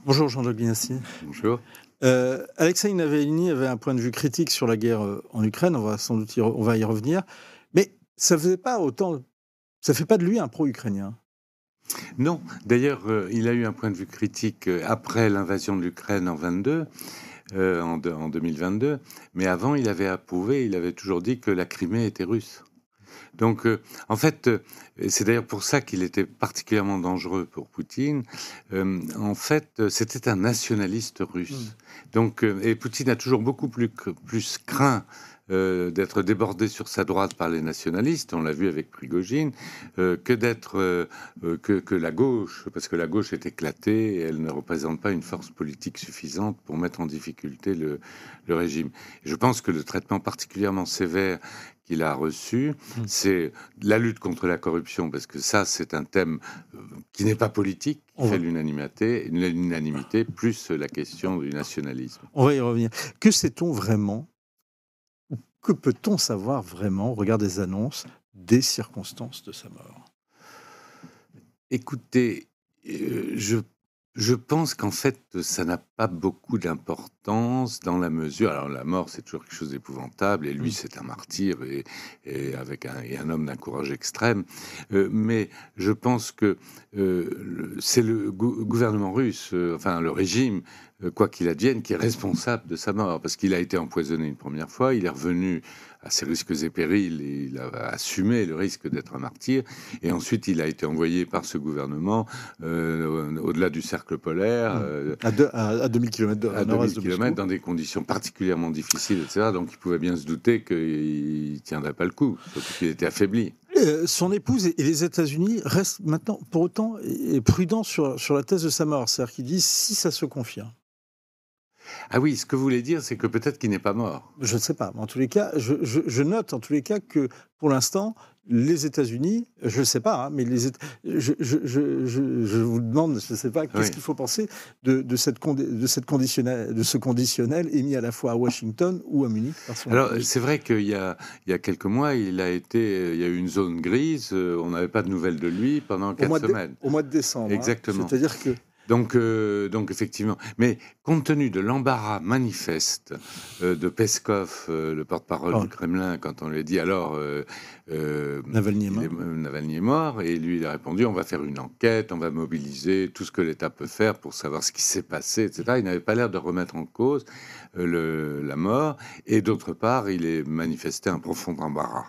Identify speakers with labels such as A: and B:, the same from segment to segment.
A: Bonjour Jean-Jacques Binassi.
B: Bonjour.
A: Alexeï Navalny avait un point de vue critique sur la guerre en Ukraine, on va sans doute on va y revenir, mais ça fait pas de lui un pro-ukrainien.
B: Non, d'ailleurs, il a eu un point de vue critique après l'invasion de l'Ukraine en 2022, mais avant, il avait approuvé, il avait toujours dit que la Crimée était russe. Donc, en fait, c'est d'ailleurs pour ça qu'il était particulièrement dangereux pour Poutine. En fait, c'était un nationaliste russe. Donc, et Poutine a toujours beaucoup plus craint d'être débordé sur sa droite par les nationalistes, on l'a vu avec Prigojine, que d'être que la gauche, parce que la gauche est éclatée et elle ne représente pas une force politique suffisante pour mettre en difficulté le régime. Je pense que le traitement particulièrement sévère qu'il a reçu, c'est la lutte contre la corruption, parce que ça, c'est un thème qui n'est pas politique, qui fait l'unanimité, plus la question du nationalisme.
A: On va y revenir. Que sait-on vraiment, ou que peut-on savoir vraiment, au regard des annonces, des circonstances de sa mort?
B: Écoutez, je pense qu'en fait, ça n'a pas beaucoup d'importance dans la mesure. Alors, la mort, c'est toujours quelque chose d'épouvantable, et lui, c'est un martyr et avec un homme d'un courage extrême. Mais je pense que c'est le gouvernement russe, enfin le régime, quoi qu'il advienne, qui est responsable de sa mort, parce qu'il a été empoisonné une première fois, il est revenu à ses risques et périls, et il a assumé le risque d'être un martyr, et ensuite il a été envoyé par ce gouvernement au-delà du cercle polaire,
A: à 2000 km
B: à 2000 km, dans des conditions particulièrement difficiles, etc. Donc il pouvait bien se douter qu'il ne tiendrait pas le coup, surtout qu'il était affaibli.
A: Son épouse et les États-Unis restent maintenant, pour autant, prudents sur la thèse de sa mort. C'est-à-dire qu'ils disent, si ça se confirme.
B: Ah oui, ce que vous voulez dire, c'est que peut-être qu'il n'est pas mort.
A: Je ne sais pas. Mais en tous les cas, je note en tous les cas que, pour l'instant, les États-Unis, je ne sais pas, hein, mais je vous demande, je ne sais pas, qu'est-ce qu'il faut penser de ce conditionnel émis à la fois à Washington ou à Munich par son
B: Alors,
A: épouse.
B: c'est vrai qu'il y a quelques mois, il y a eu une zone grise, on n'avait pas de nouvelles de lui pendant 4 semaines.
A: Au mois de décembre.
B: Exactement.
A: Hein, c'est-à-dire que...
B: Donc effectivement, mais compte tenu de l'embarras manifeste de Peskov, le porte-parole du Kremlin, quand on lui a dit alors
A: Navalny est mort.
B: Navalny est mort, et lui il a répondu on va faire une enquête, on va mobiliser tout ce que l'État peut faire pour savoir ce qui s'est passé, etc. Il n'avait pas l'air de remettre en cause la mort, et d'autre part il est manifesté un profond embarras.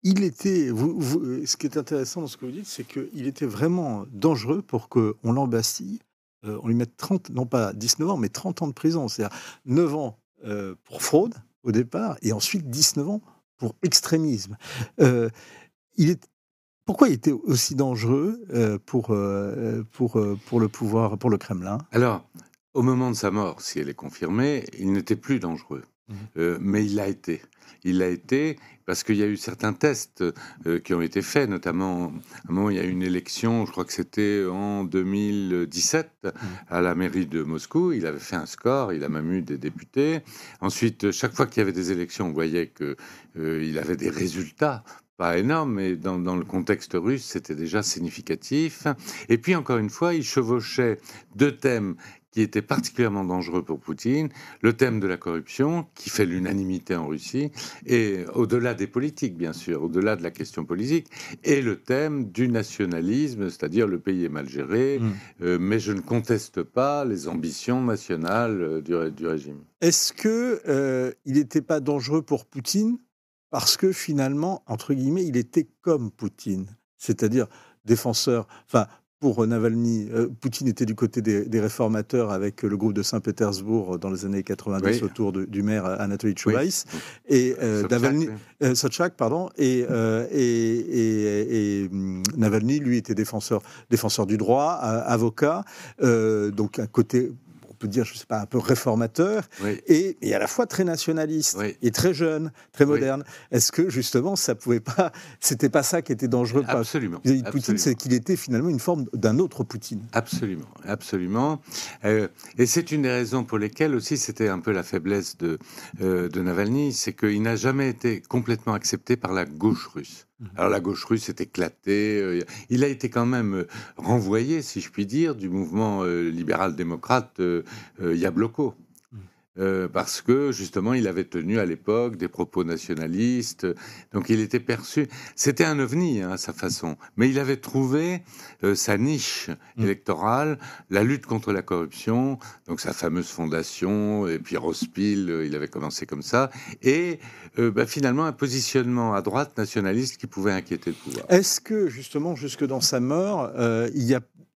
A: Il était, ce qui est intéressant dans ce que vous dites, c'est qu'il était vraiment dangereux pour qu'on l'embastille, on lui mette 30, non pas 19 ans, mais 30 ans de prison. C'est-à-dire 9 ans pour fraude au départ, et ensuite 19 ans pour extrémisme. Pourquoi il était aussi dangereux pour le pouvoir, pour le Kremlin?
B: Alors, au moment de sa mort, si elle est confirmée, il n'était plus dangereux. Mais il l'a été. Il l'a été parce qu'il y a eu certains tests qui ont été faits, notamment à un moment il y a eu une élection, je crois que c'était en 2017 à la mairie de Moscou. Il avait fait un score, il a même eu des députés. Ensuite, chaque fois qu'il y avait des élections, on voyait que il avait des résultats. Pas énorme, mais dans le contexte russe, c'était déjà significatif. Et puis, encore une fois, il chevauchait deux thèmes qui étaient particulièrement dangereux pour Poutine. Le thème de la corruption, qui fait l'unanimité en Russie, et au-delà des politiques, bien sûr, au-delà de la question politique, et le thème du nationalisme, c'est-à-dire le pays est mal géré, mais je ne conteste pas les ambitions nationales du régime.
A: Est-ce que il n'était pas dangereux pour Poutine parce que finalement, entre guillemets, il était comme Poutine, c'est-à-dire défenseur. Enfin, pour Navalny, Poutine était du côté des réformateurs avec le groupe de Saint-Pétersbourg dans les années 90 autour du maire Anatoly Chubais et Navalny, Sobchak, pardon, et Navalny, lui, était défenseur du droit, avocat, donc un côté, peut dire, je sais pas, un peu réformateur, et à la fois très nationaliste, et très jeune, très moderne. Est-ce que, justement, ça pouvait pas... C'était pas ça qui était dangereux
B: Absolument.
A: vis-à-vis de Poutine, c'est qu'il était finalement une forme d'un autre Poutine.
B: Absolument, absolument. Et c'est une des raisons pour lesquelles aussi c'était un peu la faiblesse de Navalny, c'est qu'il n'a jamais été complètement accepté par la gauche russe. Alors la gauche russe est éclatée. Il a été quand même renvoyé, si je puis dire, du mouvement libéral-démocrate Yabloko. Parce que justement, il avait tenu à l'époque des propos nationalistes, donc il était perçu. C'était un ovni à sa façon, mais il avait trouvé sa niche électorale, la lutte contre la corruption, donc sa fameuse fondation, et puis Rospil, il avait commencé comme ça, et finalement un positionnement à droite nationaliste qui pouvait inquiéter le pouvoir.
A: Est-ce que justement, jusque dans sa mort,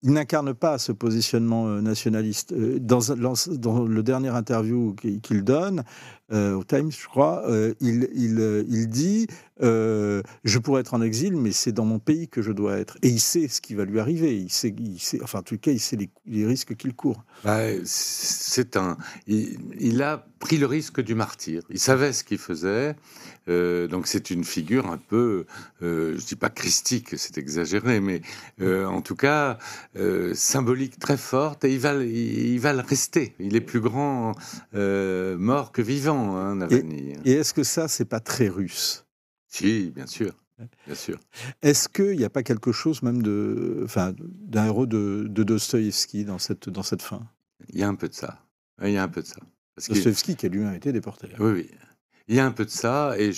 A: il n'incarne pas ce positionnement nationaliste. Dans le dernier interview qu'il donne au Times, je crois, il dit je pourrais être en exil, mais c'est dans mon pays que je dois être. Et il sait ce qui va lui arriver. Il sait, enfin, en tout cas, il sait les risques qu'il court.
B: Il a pris le risque du martyr. Il savait ce qu'il faisait. Donc c'est une figure un peu, je dis pas christique, c'est exagéré, mais en tout cas symbolique très forte. Et il va le rester. Il est plus grand mort que vivant, hein, Navalny.
A: Et est-ce que ça, c'est pas très russe?
B: Si, bien sûr. Bien sûr.
A: Est-ce qu'il n'y a pas quelque chose même d'un héros de Dostoïevski dans cette fin?
B: Il y a un peu de ça. Il y a un peu de ça.
A: Dostoïevski qui a lui-même été déporté.
B: Oui, oui. Il y a un peu de ça, et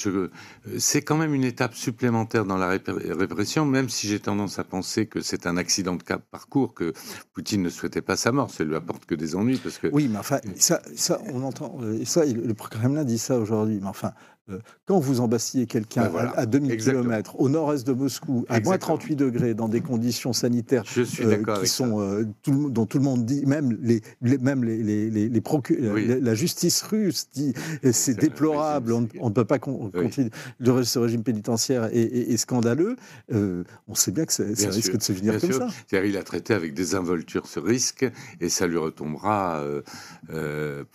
B: c'est quand même une étape supplémentaire dans la répression, même si j'ai tendance à penser que c'est un accident de parcours, que Poutine ne souhaitait pas sa mort, ça lui apporte que des ennuis. Parce que...
A: Oui, mais enfin, ça on entend, ça, le Kremlin dit ça aujourd'hui, mais enfin, quand vous embastillez quelqu'un à 2000 km au nord-est de Moscou, à moins 38 degrés, dans des conditions sanitaires dont tout le monde dit, même la justice russe dit c'est déplorable, on ne peut pas continuer, ce régime pénitentiaire est scandaleux, on sait bien que ça risque de se finir comme ça.
B: C'est-à-dire, il a traité avec désinvolture ce risque, et ça lui retombera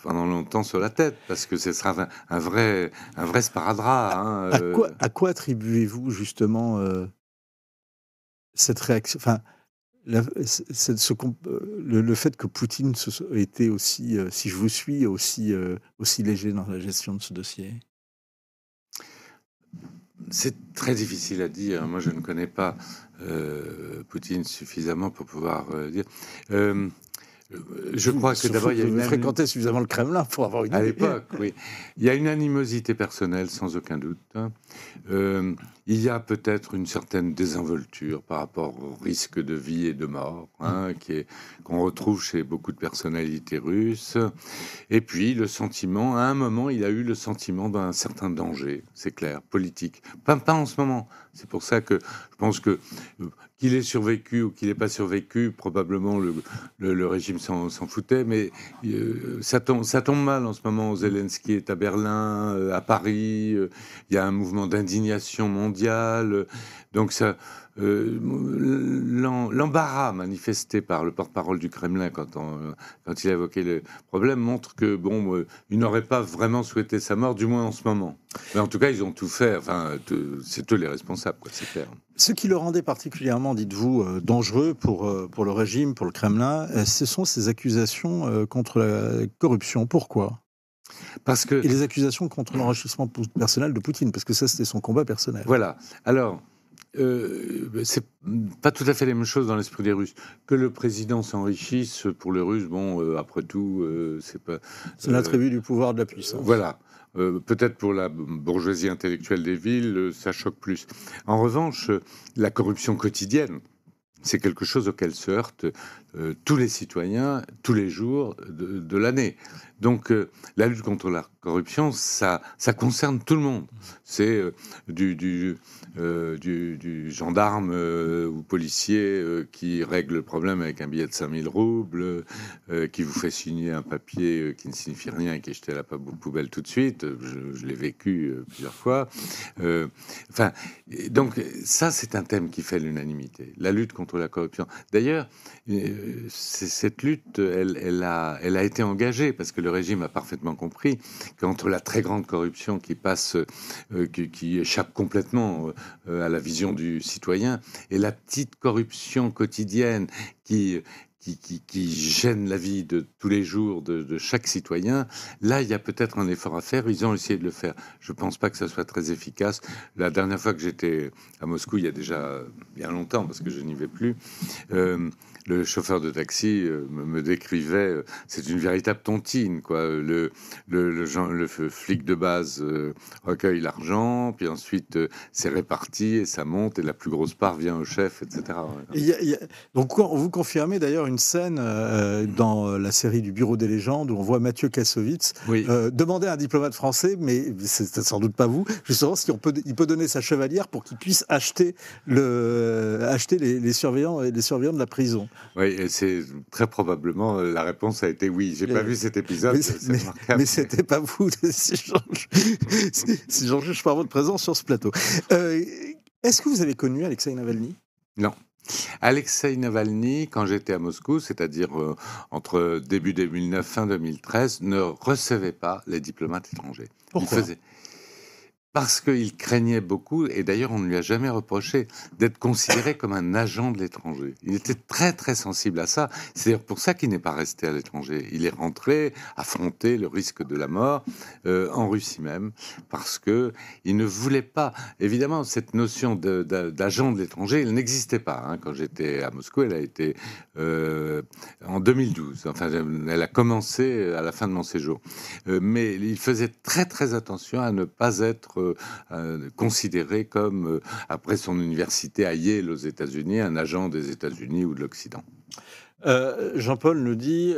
B: pendant longtemps sur la tête, parce que ce sera un vrai sparadrap. Hein,
A: à quoi attribuez-vous justement cette réaction, enfin, le fait que Poutine ait été aussi, si je vous suis, aussi léger dans la gestion de ce dossier?
B: C'est très difficile à dire. Moi, je ne connais pas Poutine suffisamment pour pouvoir dire. Je crois que d'abord, il y a
A: fréquenté suffisamment le Kremlin pour avoir une idée.
B: À l'époque, oui. Il y a une animosité personnelle, sans aucun doute. Il y a peut-être une certaine désinvolture par rapport au risque de vie et de mort, qu'on retrouve chez beaucoup de personnalités russes. Et puis, le sentiment, à un moment, il a eu le sentiment d'un certain danger, c'est clair, politique. Pas en ce moment. C'est pour ça que je pense que qu'il ait survécu ou qu'il n'ait pas survécu, probablement le régime s'en foutait, mais ça tombe mal en ce moment. Zelensky est à Berlin, à Paris, il y a un mouvement d'indignation mondiale, donc ça... l'embarras manifesté par le porte-parole du Kremlin quand il a évoqué le problème montre que il n'aurait pas vraiment souhaité sa mort, du moins en ce moment. Mais en tout cas, ils ont tout fait. Enfin, c'est eux les responsables, quoi, c'est clair.
A: Ce qui le rendait particulièrement, dites-vous, dangereux pour le régime, pour le Kremlin, ce sont ces accusations contre la corruption. Pourquoi ? Et les accusations contre l'enrichissement personnel de Poutine, parce que ça, c'était son combat personnel.
B: Voilà. Alors, c'est pas tout à fait les mêmes choses dans l'esprit des Russes. Que le président s'enrichisse, pour les Russes, après tout, c'est pas...
A: C'est l'attribut du pouvoir de la puissance.
B: Voilà. Peut-être pour la bourgeoisie intellectuelle des villes, ça choque plus. En revanche, la corruption quotidienne, c'est quelque chose auquel se heurtent tous les citoyens, tous les jours de l'année. Donc, la lutte contre la corruption, ça concerne tout le monde. C'est du gendarme ou policier qui règle le problème avec un billet de 5000 roubles, qui vous fait signer un papier qui ne signifie rien et qui est jeté à la poubelle tout de suite. Je l'ai vécu plusieurs fois. Donc, ça, c'est un thème qui fait l'unanimité. La lutte contre la corruption. D'ailleurs, cette lutte, elle a été engagée parce que le régime a parfaitement compris qu'entre la très grande corruption qui passe, qui échappe complètement à la vision du citoyen, et la petite corruption quotidienne qui qui gêne la vie de tous les jours de chaque citoyen, là, il y a peut-être un effort à faire. Ils ont essayé de le faire. Je ne pense pas que ça soit très efficace. La dernière fois que j'étais à Moscou, il y a déjà bien longtemps, parce que je n'y vais plus, le chauffeur de taxi me décrivait, c'est une véritable tontine, quoi. Le flic de base recueille l'argent, puis ensuite c'est réparti et ça monte, et la plus grosse part vient au chef, etc.
A: Donc vous confirmez d'ailleurs une scène dans la série du Bureau des légendes où on voit Mathieu Kassovitz demander à un diplomate français, mais c'est sans doute pas vous, justement, si il peut donner sa chevalière pour qu'il puisse acheter les surveillants de la prison.
B: Oui, et c'est très probablement la réponse a été oui. J'ai pas vu cet épisode,
A: mais c'était pas vous, si j'en juge par votre présence sur ce plateau. Est-ce que vous avez connu Alexeï Navalny ?
B: Non. Alexeï Navalny, quand j'étais à Moscou, c'est-à-dire entre début 2009 fin 2013, ne recevait pas les diplomates étrangers.
A: Pourquoi ?
B: Parce qu'il craignait beaucoup, et d'ailleurs on ne lui a jamais reproché, d'être considéré comme un agent de l'étranger. Il était très très sensible à ça. C'est d'ailleurs pour ça qu'il n'est pas resté à l'étranger. Il est rentré, affronter le risque de la mort en Russie même, parce que il ne voulait pas. Évidemment, cette notion d'agent de l'étranger, elle n'existait pas. Hein. Quand j'étais à Moscou, elle a été en 2012. Enfin, elle a commencé à la fin de mon séjour. Mais il faisait très très attention à ne pas être considéré comme, après son université à Yale aux États-Unis, un agent des États-Unis ou de l'Occident.
A: Jean-Paul nous dit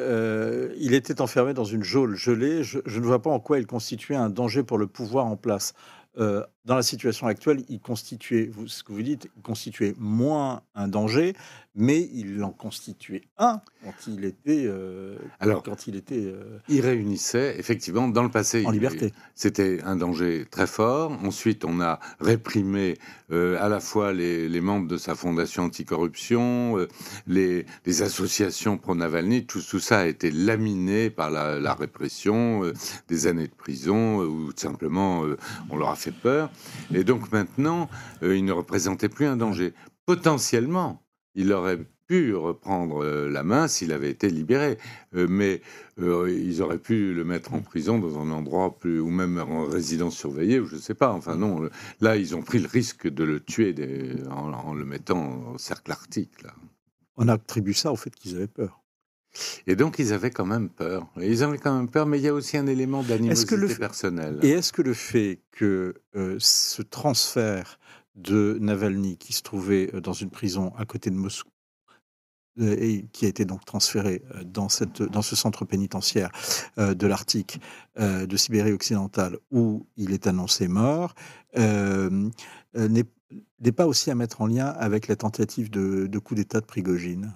A: il était enfermé dans une geôle gelée. Je ne vois pas en quoi il constituait un danger pour le pouvoir en place. Dans la situation actuelle, il constituait, ce que vous dites, il constituait moins un danger, mais il en constituait un quand il était.
B: Il réunissait effectivement dans le passé
A: en liberté.
B: C'était un danger très fort. Ensuite, on a réprimé à la fois les membres de sa fondation anticorruption, les associations pro-Navalny. Tout ça a été laminé par la répression, des années de prison, ou simplement on leur a fait peur. Et donc maintenant, il ne représentait plus un danger. Potentiellement, il aurait pu reprendre la main s'il avait été libéré, mais ils auraient pu le mettre en prison dans un endroit plus, ou même en résidence surveillée, ou je ne sais pas. Enfin non, là ils ont pris le risque de le tuer en le mettant au cercle arctique. Là.
A: On attribue ça au fait qu'ils avaient peur.
B: Et donc, ils avaient quand même peur. Ils avaient quand même peur, mais il y a aussi un élément d'animosité personnelle.
A: Et est-ce que le fait que ce transfert de Navalny, qui se trouvait dans une prison à côté de Moscou, et qui a été donc transféré dans ce centre pénitentiaire de l'Arctique, de Sibérie occidentale, où il est annoncé mort, n'est pas aussi à mettre en lien avec la tentative de coup d'État de Prigojine ?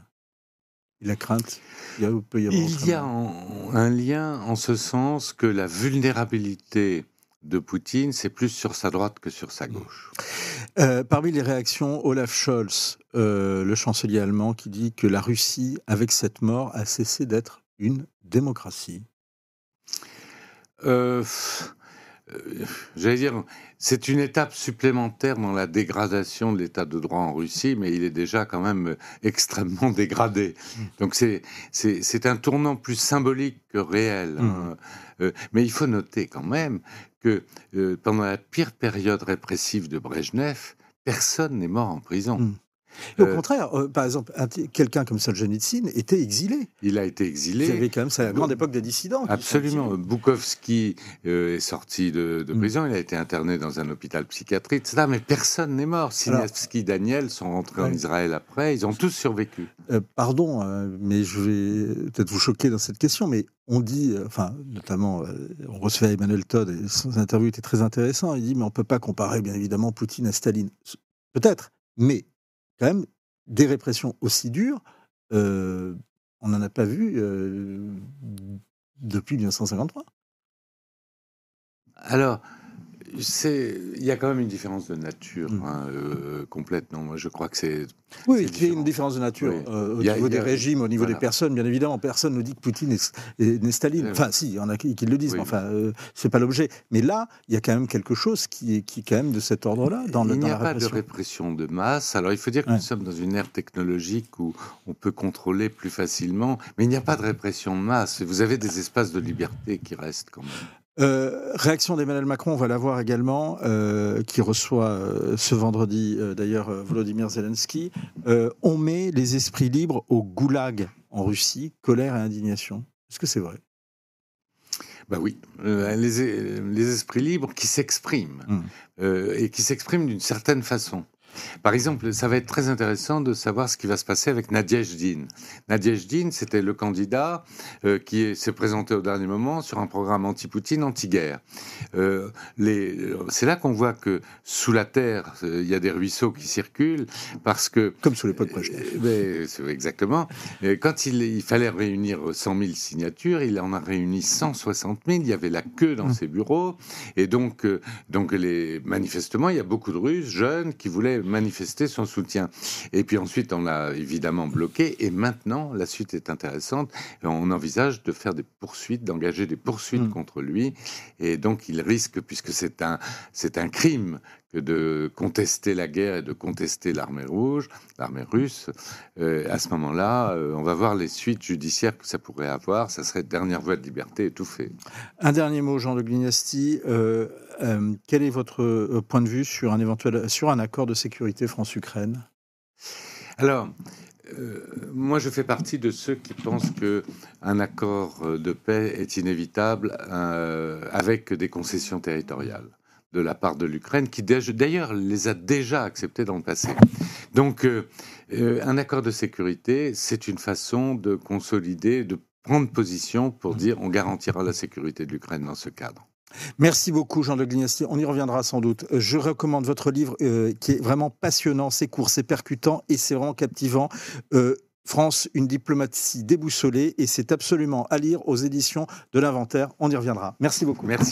A: La crainte, il y a
B: un lien en ce sens que la vulnérabilité de Poutine, c'est plus sur sa droite que sur sa gauche.
A: Parmi les réactions, Olaf Scholz, le chancelier allemand, qui dit que la Russie, avec cette mort, a cessé d'être une démocratie.
B: J'allais dire, c'est une étape supplémentaire dans la dégradation de l'état de droit en Russie, mais il est déjà quand même extrêmement dégradé. Donc c'est un tournant plus symbolique que réel. Hein. Mais il faut noter quand même que pendant la pire période répressive de Brejnev, personne n'est mort en prison.
A: Et au contraire, par exemple, quelqu'un comme Solzhenitsyn était exilé.
B: Il a été exilé.
A: Il y avait quand même sa grande époque des dissidents.
B: Absolument. Boukovski est sorti de prison. Il a été interné dans un hôpital psychiatrique, etc. Mais personne n'est mort. Sinevski, Daniel sont rentrés en Israël après. Ils ont tous survécu.
A: Pardon, mais je vais peut-être vous choquer dans cette question, mais on dit, notamment, on recevait Emmanuel Todd, et son interview était très intéressant. Il dit, mais on ne peut pas comparer, bien évidemment, Poutine à Staline. Peut-être, mais quand même, des répressions aussi dures, on n'en a pas vu depuis 1953.
B: Alors, Il y a quand même une différence de nature complète. Non, moi je crois que c'est.
A: Oui, il y a une différence de nature au niveau des régimes, au niveau des personnes. Bien évidemment, personne ne dit que Poutine est Staline. Enfin, si, il y en a qui le disent, mais enfin, c'est pas l'objet. Mais là, il y a quand même quelque chose qui est quand même de cet ordre-là dans la répression. Il n'y a
B: pas de répression de masse. Alors, il faut dire que nous sommes dans une ère technologique où on peut contrôler plus facilement, mais il n'y a pas de répression de masse. Vous avez des espaces de liberté qui restent quand même.
A: Réaction d'Emmanuel Macron, on va la voir également, qui reçoit ce vendredi d'ailleurs Volodymyr Zelensky. On met les esprits libres au goulag en Russie, colère et indignation. Est-ce que c'est vrai ?
B: Ben oui, les esprits libres qui s'expriment et qui s'expriment d'une certaine façon. Par exemple, ça va être très intéressant de savoir ce qui va se passer avec Nadezhdin. Nadezhdin, c'était le candidat qui s'est présenté au dernier moment sur un programme anti-Poutine, anti-guerre. C'est là qu'on voit que sous la terre, il y a des ruisseaux qui circulent, parce que...
A: Comme sous l'époque Brejnev.
B: Exactement. Quand il fallait réunir 100 000 signatures, il en a réuni 160 000. Il y avait la queue dans ses bureaux. Et donc manifestement, il y a beaucoup de Russes jeunes qui voulaient manifester son soutien. Et puis ensuite, on l'a évidemment bloqué. Et maintenant, la suite est intéressante. On envisage de faire des poursuites, d'engager des poursuites contre lui. Et donc, il risque, puisque c'est un crime que de contester la guerre et de contester l'armée rouge, l'armée russe. À ce moment-là, on va voir les suites judiciaires que ça pourrait avoir. Ça serait dernière voie de liberté étouffée.
A: Un dernier mot, Jean-Luc Lignasti. Quel est votre point de vue sur un accord de sécurité France-Ukraine ?
B: Alors, moi, je fais partie de ceux qui pensent qu'un accord de paix est inévitable avec des concessions territoriales de la part de l'Ukraine, qui d'ailleurs les a déjà acceptées dans le passé. Donc, un accord de sécurité, c'est une façon de consolider, de prendre position pour dire on garantira la sécurité de l'Ukraine dans ce cadre.
A: Merci beaucoup Jean-Luc Lignasti, on y reviendra sans doute. Je recommande votre livre qui est vraiment passionnant, c'est court, c'est percutant et c'est vraiment captivant. France, une diplomatie déboussolée, et c'est absolument à lire aux éditions de l'Inventaire. On y reviendra. Merci beaucoup.
B: Merci.